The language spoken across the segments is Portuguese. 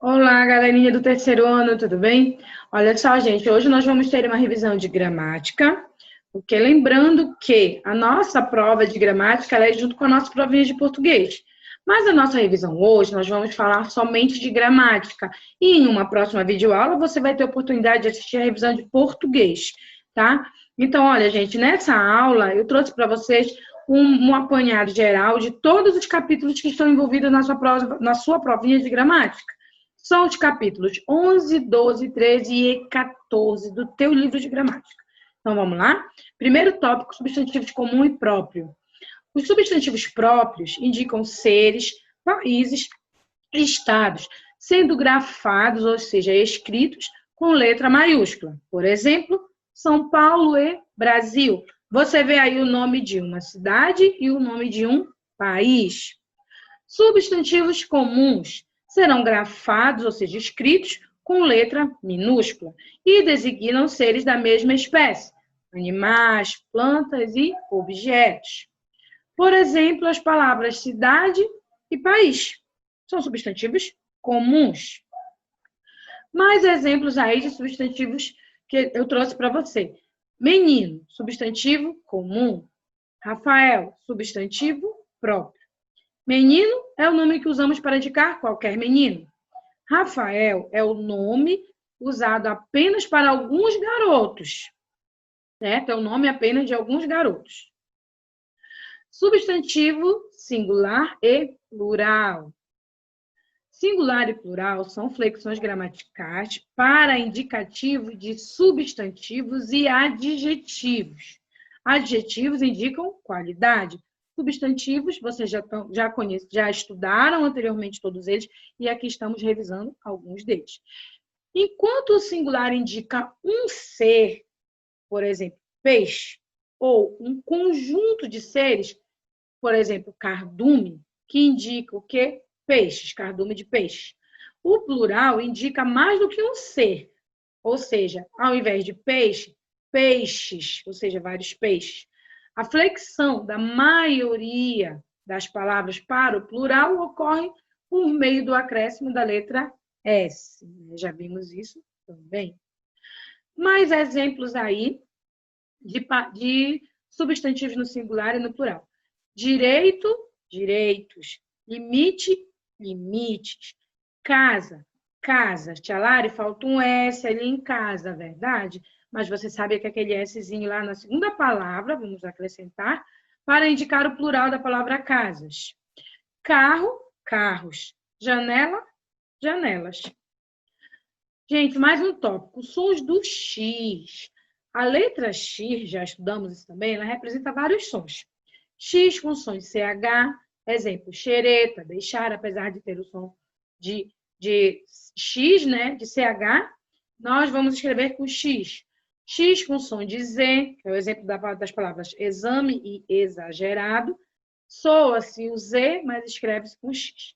Olá, galerinha do terceiro ano, tudo bem? Olha só, gente, hoje nós vamos ter uma revisão de gramática, porque lembrando que a nossa prova de gramática ela é junto com a nossa provinha de português. Mas a nossa revisão hoje, nós vamos falar somente de gramática. E em uma próxima videoaula, você vai ter a oportunidade de assistir a revisão de português, tá? Então, olha, gente, nessa aula eu trouxe para vocês um apanhado geral de todos os capítulos que estão envolvidos na sua provinha de gramática. São os capítulos 11, 12, 13 e 14 do teu livro de gramática. Então, vamos lá? Primeiro tópico, substantivos comum e próprio. Os substantivos próprios indicam seres, países e estados, sendo grafados, ou seja, escritos com letra maiúscula. Por exemplo, São Paulo e Brasil. Você vê aí o nome de uma cidade e o nome de um país. Substantivos comuns serão grafados, ou seja, escritos com letra minúscula e designam seres da mesma espécie, animais, plantas e objetos. Por exemplo, as palavras cidade e país são substantivos comuns. Mais exemplos aí de substantivos que eu trouxe para você. Menino, substantivo comum. Rafael, substantivo próprio. Menino é o nome que usamos para indicar qualquer menino. Rafael é o nome usado apenas para alguns garotos, certo? É o nome apenas de alguns garotos. Substantivo singular e plural. Singular e plural são flexões gramaticais para indicativo de substantivos e adjetivos. Adjetivos indicam qualidade. Substantivos, vocês já conhecem, já estudaram anteriormente todos eles, e aqui estamos revisando alguns deles. Enquanto o singular indica um ser, por exemplo, peixe, ou um conjunto de seres, por exemplo, cardume, que indica o quê? Peixes, cardume de peixe. O plural indica mais do que um ser, ou seja, ao invés de peixe, peixes, ou seja, vários peixes. A flexão da maioria das palavras para o plural ocorre por meio do acréscimo da letra S. Já vimos isso também. Mais exemplos aí de substantivos no singular e no plural. Direito, direitos. Limite, limites. Casa, casas. Tia Lari, falta um S ali em casa, verdade? Mas você sabe que aquele Szinho lá na segunda palavra, vamos acrescentar, para indicar o plural da palavra casas. Carro, carros. Janela, janelas. Gente, mais um tópico. Sons do X. A letra X, já estudamos isso também, ela representa vários sons. X com som de CH, exemplo, xereta, deixar, apesar de ter o som de X, né, de CH, nós vamos escrever com X. X com som de Z, que é o exemplo das palavras exame e exagerado. Soa-se o Z, mas escreve-se com X.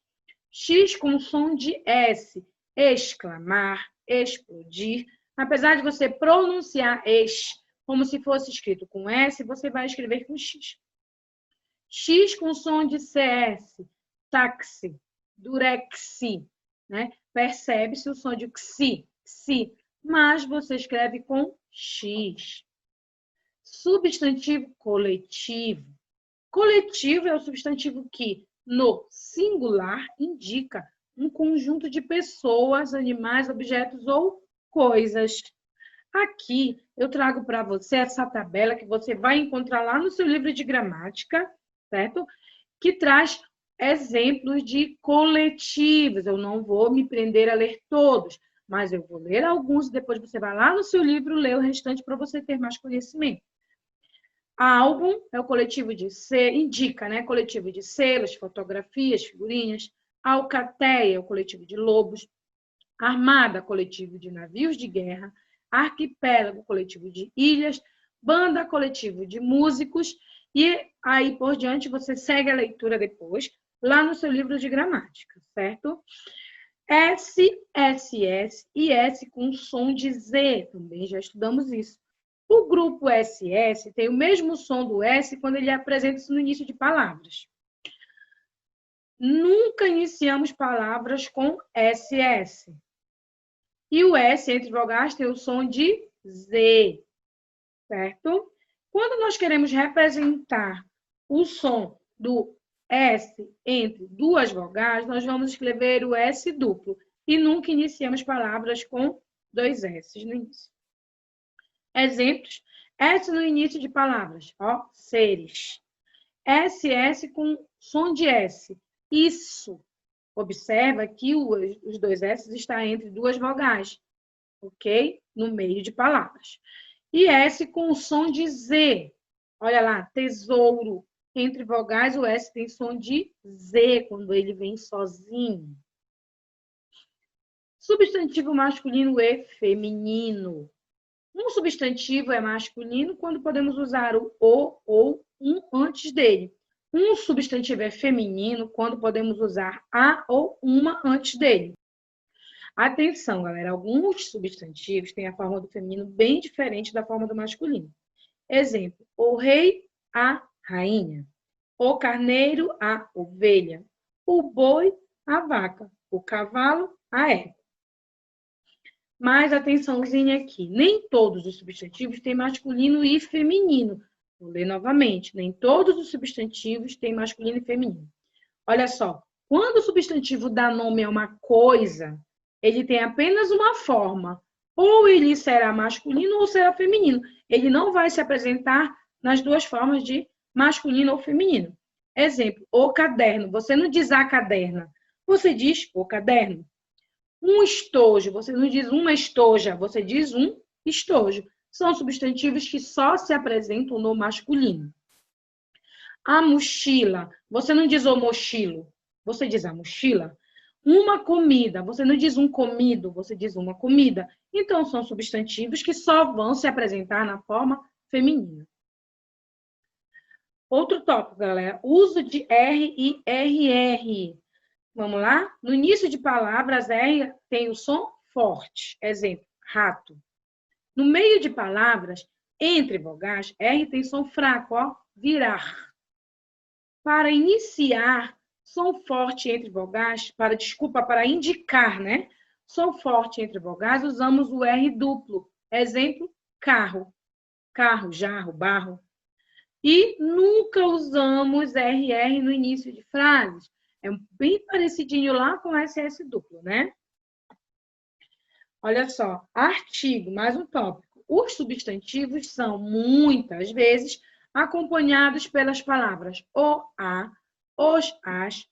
X com som de S, exclamar, explodir. Apesar de você pronunciar ex como se fosse escrito com S, você vai escrever com X. X com som de CS, táxi, durexi, né? Percebe-se o som de xi, xi, mas você escreve com X. Substantivo coletivo. Coletivo é o substantivo que, no singular, indica um conjunto de pessoas, animais, objetos ou coisas. Aqui eu trago para você essa tabela que você vai encontrar lá no seu livro de gramática, certo? Que traz exemplos de coletivos. Eu não vou me prender a ler todos, mas eu vou ler alguns e depois você vai lá no seu livro ler o restante para você ter mais conhecimento. Álbum é o coletivo de indica, né? Coletivo de selos, fotografias, figurinhas. Alcateia é o coletivo de lobos. Armada, coletivo de navios de guerra. Arquipélago, coletivo de ilhas. Banda, coletivo de músicos. E aí por diante você segue a leitura depois, lá no seu livro de gramática, certo? S, S, S e S com som de Z, também já estudamos isso. O grupo SS tem o mesmo som do S quando ele apresenta-se no início de palavras. nunca iniciamos palavras com SS. E o S entre vogais tem o som de Z, certo? Quando nós queremos representar o som do S entre duas vogais, nós vamos escrever o S duplo. E nunca iniciamos palavras com dois S no início. Exemplos. S no início de palavras. Ó, seres. SS com som de S. Isso. Observa que os dois S estão entre duas vogais. Ok? No meio de palavras. E S com o som de Z. Olha lá, tesouro. Entre vogais, o S tem som de Z quando ele vem sozinho. Substantivo masculino e feminino. Um substantivo é masculino quando podemos usar o ou um antes dele. Um substantivo é feminino quando podemos usar a ou uma antes dele. Atenção, galera, alguns substantivos têm a forma do feminino bem diferente da forma do masculino. Exemplo, o rei, a rainha. O carneiro, a ovelha. O boi, a vaca. O cavalo, a égua. Mas atençãozinha aqui, nem todos os substantivos têm masculino e feminino. Vou ler novamente, nem todos os substantivos têm masculino e feminino. Olha só, quando o substantivo dá nome a uma coisa, ele tem apenas uma forma. Ou ele será masculino ou será feminino. Ele não vai se apresentar nas duas formas de masculino ou feminino. Exemplo, o caderno. Você não diz a caderna, você diz o caderno. Um estojo, você não diz uma estoja, você diz um estojo. São substantivos que só se apresentam no masculino. A mochila, você não diz o mochilo, você diz a mochila. Uma comida, você não diz um comido, você diz uma comida. Então, são substantivos que só vão se apresentar na forma feminina. Outro tópico, galera, uso de R e RR. Vamos lá? No início de palavras, R tem o som forte. Exemplo, rato. No meio de palavras, entre vogais, R tem som fraco, ó, virar. Para iniciar, som forte entre vogais, para indicar, né? Som forte entre vogais, usamos o R duplo. Exemplo, carro. Carro, jarro, barro. E nunca usamos RR no início de frases. É bem parecidinho lá com SS duplo, né? Olha só, artigo, mais um tópico. Os substantivos são, muitas vezes, acompanhados pelas palavras o, a, os, as,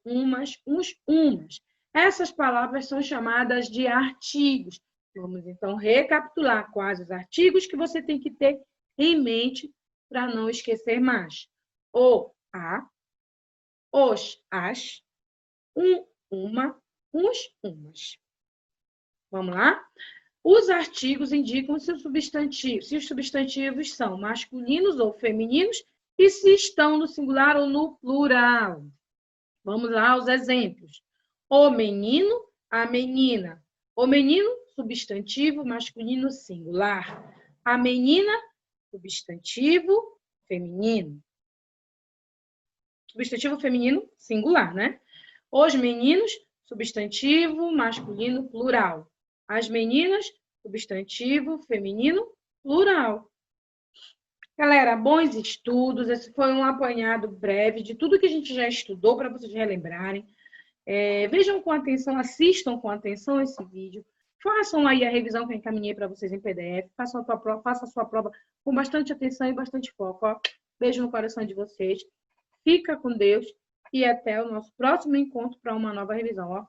umas, uns, umas. Essas palavras são chamadas de artigos. Vamos, então, recapitular quais os artigos que você tem que ter em mente para não esquecer mais. O, a, os, as, uma, uns, umas. Vamos lá? Os artigos indicam se os substantivos são masculinos ou femininos e se estão no singular ou no plural. Vamos lá aos exemplos. O menino, a menina. O menino, substantivo masculino singular. A menina, substantivo feminino. Substantivo feminino singular, né? Os meninos, substantivo masculino plural. As meninas, substantivo feminino plural. Galera, bons estudos. Esse foi um apanhado breve de tudo que a gente já estudou para vocês relembrarem. Vejam com atenção, assistam com atenção esse vídeo. Façam aí a revisão que eu encaminhei para vocês em PDF. Façam a sua prova com bastante atenção e bastante foco. Ó. Beijo no coração de vocês. Fica com Deus e até o nosso próximo encontro para uma nova revisão. Ó.